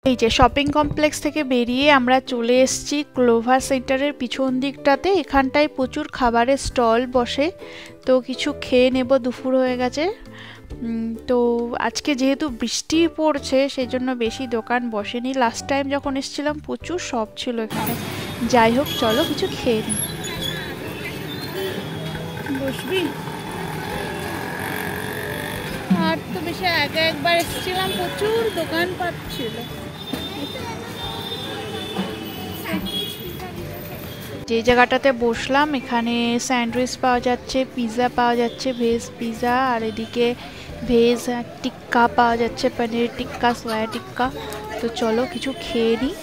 এই যে shopping complex থেকে বেরিয়ে আমরা চলে এসেছি ক্লোভার সেন্টারের পিছন দিকটাতে। এখানটায় প্রচুর খাবারের স্টল বসে, তো কিছু খেয়ে নেব, দুপুর হয়ে গেছে। তো আজকে যেহেতু বৃষ্টি পড়ছে সেই জন্য বেশি দোকান বসেনি। লাস্ট টাইম যখন এসেছিলাম প্রচুর শপ ছিল এখানে। যাই হোক, চলো কিছু খেয়ে নিই। বসবি? আর তো বেশি আগে একবার এসেছিলাম, প্রচুর দোকানপাট ছিল। যে জায়গাটাতে বসলাম এখানে স্যান্ডউইচ পাওয়া যাচ্ছে, পিৎজা পাওয়া যাচ্ছে, ভেজ পিৎজা, আর এদিকে ভেজ টিক্কা পাওয়া যাচ্ছে, পনির টিক্কা, সোয়া টিক্কা। তো চলো কিছু খেয়ে নিই।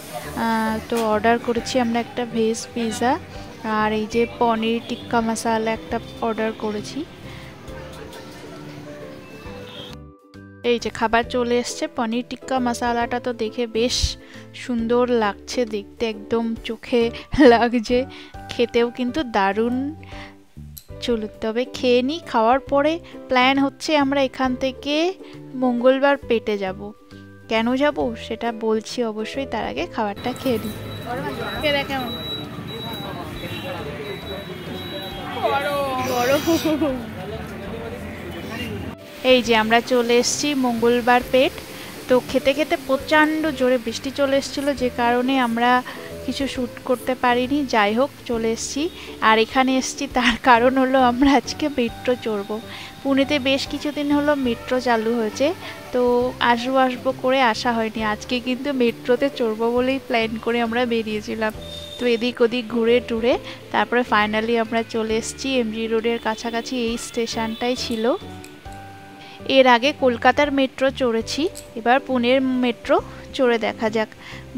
তো অর্ডার করেছি আমরা একটা ভেজ পিৎজা, আর এই যে পনির টিক্কা মশালা একটা অর্ডার করেছি। এই যে খাবার চলে এসছে। পনির টিক্কা মশালাটা তো দেখে বেশ সুন্দর লাগছে, দেখতে একদম চোখে লাগছে, খেতেও কিন্তু দারুণ। চলো তবে খেয়ে নিই। খাওয়ার পরে প্ল্যান হচ্ছে আমরা এখান থেকে মঙ্গলবার পেটে যাব। কেন যাব সেটা বলছি অবশ্যই, তার আগে খাবারটা খেয়ে নিই। কেমন বড়। এই যে আমরা চলে এসেছি মঙ্গলবার পেট। তো খেতে খেতে প্রচণ্ড জোরে বৃষ্টি চলে এসেছিলো, যে কারণে আমরা কিছু শ্যুট করতে পারিনি। যাই হোক চলে এসেছি। আর এখানে এসেছি তার কারণ হলো আমরা আজকে মেট্রো চড়বো। পুনেতে বেশ কিছুদিন হলো মেট্রো চালু হয়েছে, তো আসবো করে আসা হয়নি। আজকে কিন্তু মেট্রোতে চড়বো বলেই প্ল্যান করে আমরা বেরিয়েছিলাম। তো এদিক ওদিক ঘুরে টুরে তারপরে ফাইনালি আমরা চলে এসেছি এমজি রোডের কাছাকাছি। এই স্টেশনটাই ছিল। এর আগে কলকাতার মেট্রো চড়েছি, এবার পুনের মেট্রো চড়ে দেখা যাক।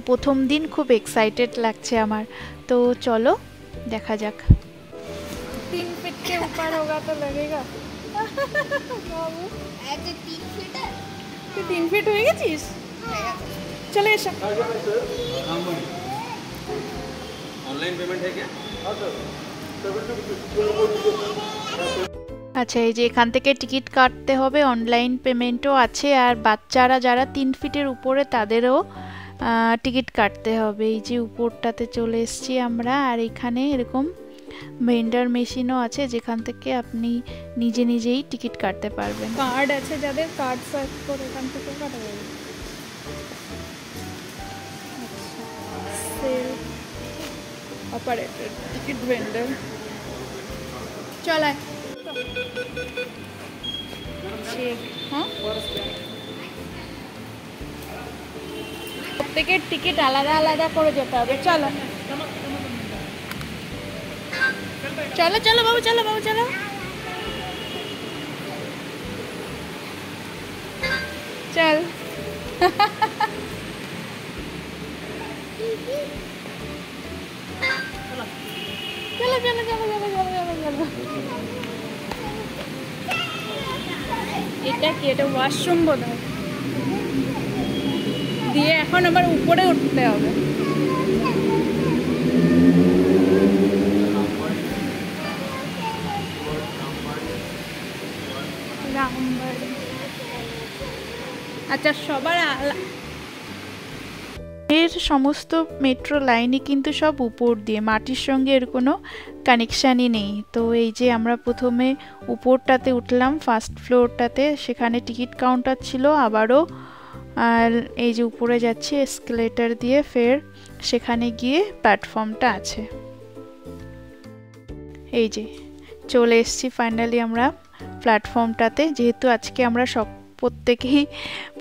প্রথম দিন খুব এক্সাইটেড লাগছে আমার। তো চলো দেখা যাক। 3 फीट के ऊपर होगा तो लगेगा। 3 फीट হয়ে গেছিস? চলে এসো। অনলাইন পেমেন্ট है क्या? আচ্ছা, এই যে এখান থেকে টিকিট কাটতে হবে, অনলাইন পেমেন্টও আছে। আর বাচ্চারা যারা 3 ফিটের উপরে তাদেরও টিকিট কাটতে হবে। এই যে উপরটাতে চলে এসেছি আমরা। আর এখানে এরকম ভেন্ডার মেশিনও আছে, যেখান থেকে আপনি নিজেই টিকিট কাটতে পারবেন। কার্ড আছে যাদের, কার্ড সোয়াইপ করে এখান থেকে কাটা যাবে। Cell operator ticket vendor. চল প্রত্যেকের টিকিট আলাদা আলাদা করে যেতে হবে। চলো চলো চলো বাবু, চলো বাবু, চলো। চল চলো চলো চলো চলো চলো চলো। এটা কি? এটা ওয়াশরুম বোধ হয়। দিয়ে এখন আবার উপরে উঠতে হবে। আচ্ছা, সবার এর সমস্ত মেট্রো লাইনই কিন্তু সব উপর দিয়ে, মাটির সঙ্গে এর কোনো কানেকশানই নেই। তো এই যে আমরা প্রথমে উপরটাতে উঠলাম, ফার্স্ট ফ্লোরটাতে, সেখানে টিকিট কাউন্টার ছিল। আবারও আর এই যে উপরে যাচ্ছি এসকেলেটর দিয়ে, ফের সেখানে গিয়ে প্ল্যাটফর্মটা আছে। এই যে চলে এসেছি ফাইনালি আমরা প্ল্যাটফর্মটাতে। যেহেতু আজকে আমরা প্রত্যেকেই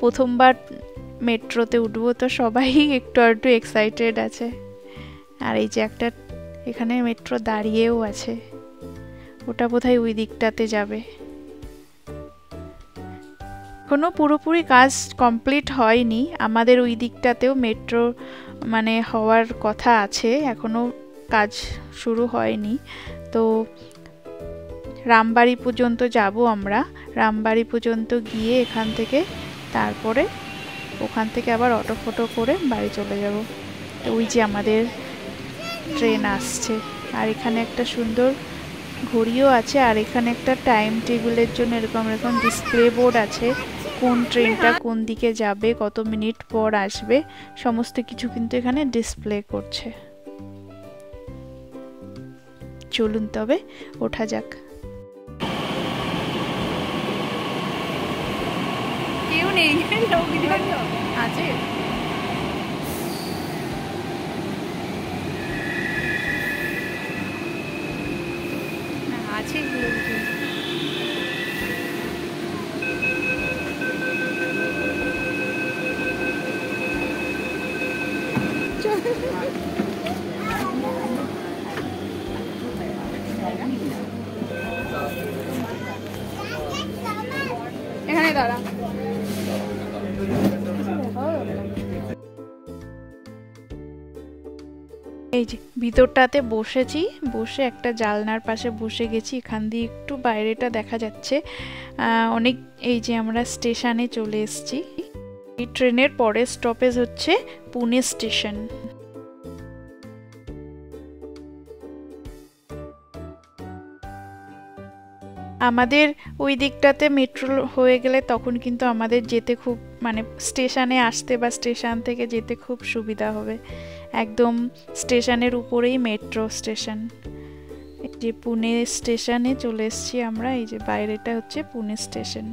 প্রথমবার মেট্রোতে উঠবো, তো সবাই একটু এক্সাইটেড আছে। আর এই যে একটা এখানে মেট্রো দাঁড়িয়েও আছে, ওটা বোধহয় ওই দিকটাতে যাবে। এখনো পুরোপুরি কাজ কমপ্লিট হয়নি, আমাদের ওই দিকটাতেও মেট্রো মানে হওয়ার কথা আছে, এখনো কাজ শুরু হয়নি। তো রামবাড়ি পর্যন্ত যাব আমরা। রামবাড়ি পর্যন্ত গিয়ে এখান থেকে তারপরে ওখান থেকে আবার অটো ফটো করে বাড়ি চলে যাব। তো ওই যে আমাদের ট্রেন আসছে। আর এখানে একটা সুন্দর ঘড়িও আছে, আর এখানে একটা টাইম টেবিলের জন্য এরকম ডিসপ্লে বোর্ড আছে, কোন ট্রেনটা কোন দিকে যাবে, কত মিনিট পর আসবে, সমস্ত কিছু কিন্তু এখানে ডিসপ্লে করছে। চলুন তবে ওঠা যাক। কেউ নেই, আছে আছে এখানে দাঁড়া। এই যে ভিতরটাতে বসেছি, বসে একটা জানলার পাশে বসে গেছি, এখান দিয়ে একটু বাইরেটা দেখা যাচ্ছে অনেক। এই যে আমরা স্টেশনে চলে এসেছি। এই ট্রেনের পরের স্টপেজ হচ্ছে পুনে স্টেশন। আমাদের ওই দিকটাতে মেট্রো হয়ে গেলে তখন কিন্তু আমাদের যেতে খুব মানে স্টেশনে আসতে বা স্টেশন থেকে যেতে খুব সুবিধা হবে। একদম স্টেশনের উপরেই মেট্রো স্টেশন। এই যে পুনে স্টেশনে চলে এসেছি আমরা। এই যে বাইরেটা হচ্ছে Pune station.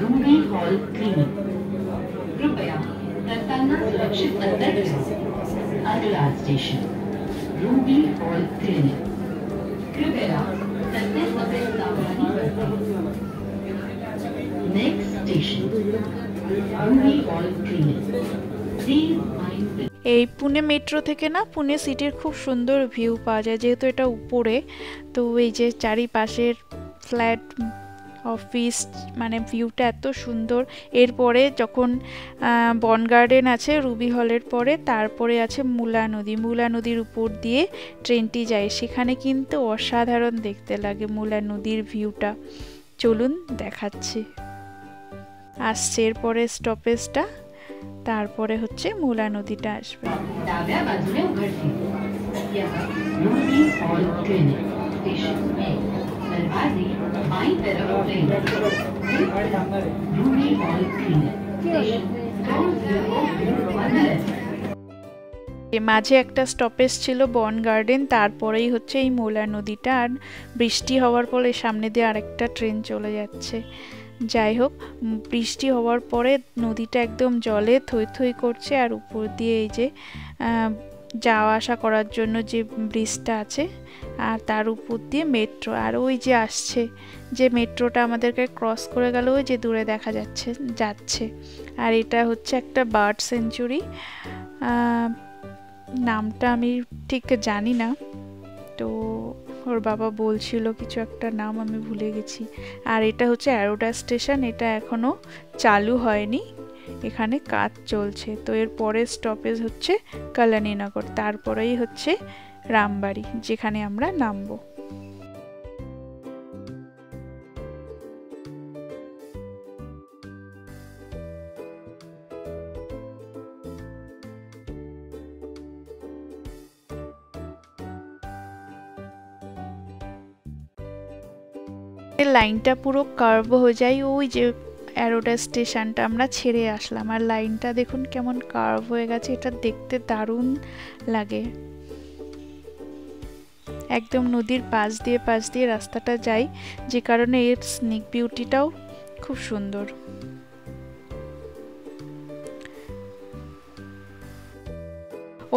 Ruby hall clinic, कृपया तत्काल अपने सावधानी बरतें। Next station Ruby hall clinic, please mind. এই পুনে মেট্রো থেকে না পুনে সিটির খুব সুন্দর ভিউ পাওয়া যায়, যেহেতু এটা উপরে। তো এই যে চারিপাশের ফ্ল্যাট, অফিস, মানে ভিউটা এত সুন্দর। এরপরে যখন বন গার্ডেন আছে রুবি হলের পরে, তারপরে আছে মুলা নদী। মুলা নদীর উপর দিয়ে ট্রেনটি যায়, সেখানে কিন্তু অসাধারণ দেখতে লাগে মুলা নদীর ভিউটা। চলুন দেখাচ্ছি। আসছে এরপরে স্টপেজটা, তারপরে হচ্ছে মুলা নদীটা আসবে। মাঝে একটা স্টপেজ ছিল বন গার্ডেন, তারপরেই হচ্ছে এই মোলা নদীটা। আর বৃষ্টি হওয়ার পরে সামনে দিয়ে আরেকটা ট্রেন চলে যাচ্ছে। যাই হোক, বৃষ্টি হওয়ার পরে নদীটা একদম জলে থই থই করছে, আর উপর দিয়ে এই যে যাওয়া আসা করার জন্য যে ব্রিজটা আছে, আর তার উপর দিয়ে মেট্রো। আর ওই যে আসছে যে মেট্রোটা আমাদেরকে ক্রস করে গেল, ওই যে দূরে দেখা যাচ্ছে। আর এটা হচ্ছে একটা বার্ড সেঞ্চুরি, নামটা আমি ঠিক জানি না, তো ওর বাবা বলছিল কিছু একটা নাম, আমি ভুলে গেছি। আর এটা হচ্ছে অ্যারোডা স্টেশন, এটা এখনো চালু হয়নি, এখানে কাজ চলছে। তো এর পরের স্টপেজ হচ্ছে কল্যাণীনগর, তারপরেই হচ্ছে রামবাড়ি, যেখানে আমরা নামবো। লাইনটা পুরো কার্ভ হয়ে যায়, ওই যে অ্যারোডা স্টেশনটা আমরা ছেড়ে আসলাম, আর লাইনটা দেখুন কেমন কার্ভ হয়ে গেছে, এটা দেখতে দারুণ লাগে। একদম নদীর পাশ দিয়ে রাস্তাটা যায়, যে কারণে এর স্নিক বিউটিটাও খুব সুন্দর।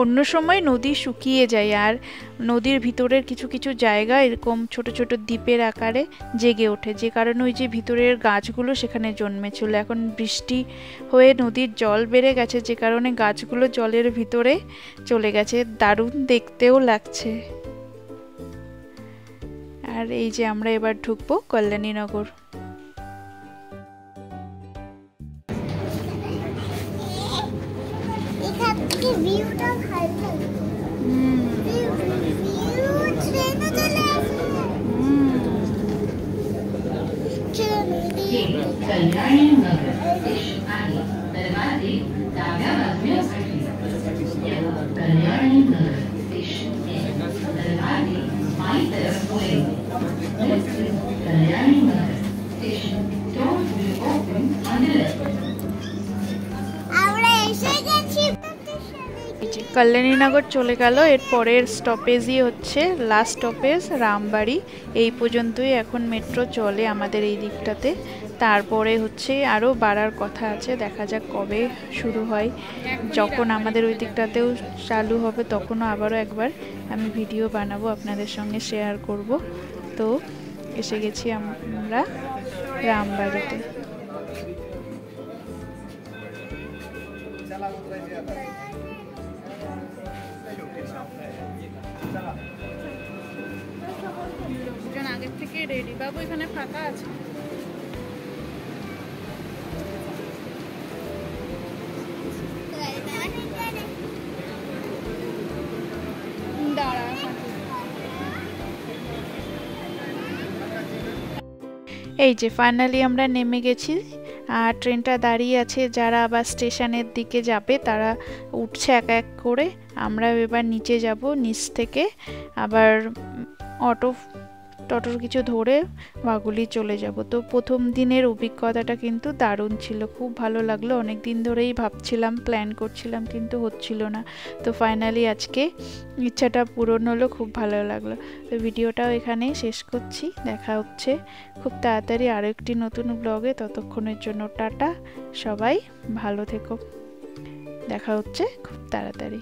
অন্য সময় নদী শুকিয়ে যায়, আর নদীর ভিতরের কিছু কিছু জায়গা এরকম ছোট ছোট দ্বীপের আকারে জেগে ওঠে, যে কারণে ওই যে ভিতরের গাছগুলো সেখানে জন্মেছিল। এখন বৃষ্টি হয়ে নদীর জল বেড়ে গেছে, যে কারণে গাছগুলো জলের ভিতরে চলে গেছে, দারুণ দেখতেও লাগছে। আর এই যে আমরা এবার ঢুকবো কল্যাণীনগর। कल्याणी যে কল্যাণীনগর চলে গেল, এর পরের স্টপেজই হচ্ছে লাস্ট স্টপেজ রামবাড়ি। এই পর্যন্তই এখন মেট্রো চলে আমাদের এই দিকটাতে, তারপরে হচ্ছে আরও বাড়ার কথা আছে, দেখা যাক কবে শুরু হয়। যখন আমাদের ওই দিকটাতেও চালু হবে তখনও আবারও একবার আমি ভিডিও বানাবো, আপনাদের সঙ্গে শেয়ার করব। তো এসে গেছি আমরা রামবাড়িতে। দুজন আগের থেকে রেডি। বাবু এখানে ফাঁকা আছে? দাঁড়া। এই যে ফাইনালি আমরা নেমে গেছি, আর ট্রেনটা দাঁড়িয়ে আছে। যারা আবার স্টেশনের দিকে যাবে তারা উঠছে এক এক করে। আমরা এবার নিচে যাব, নিচ থেকে আবার টোটোর কিছু ধরে বাগুলি চলে যাব। তো প্রথম দিনের অভিজ্ঞতাটা কিন্তু দারুণ ছিল, খুব ভালো লাগলো। অনেক দিন ধরেই ভাবছিলাম, প্ল্যান করছিলাম, কিন্তু হচ্ছিল না। তো ফাইনালি আজকে ইচ্ছাটা পূরণ হলো, খুব ভালো লাগলো। তো ভিডিওটাও এখানেই শেষ করছি, দেখা হচ্ছে খুব তাড়াতাড়ি আরও একটি নতুন ব্লগে। ততক্ষণের জন্য টাটা, সবাই ভালো থেকো, দেখা হচ্ছে খুব তাড়াতাড়ি।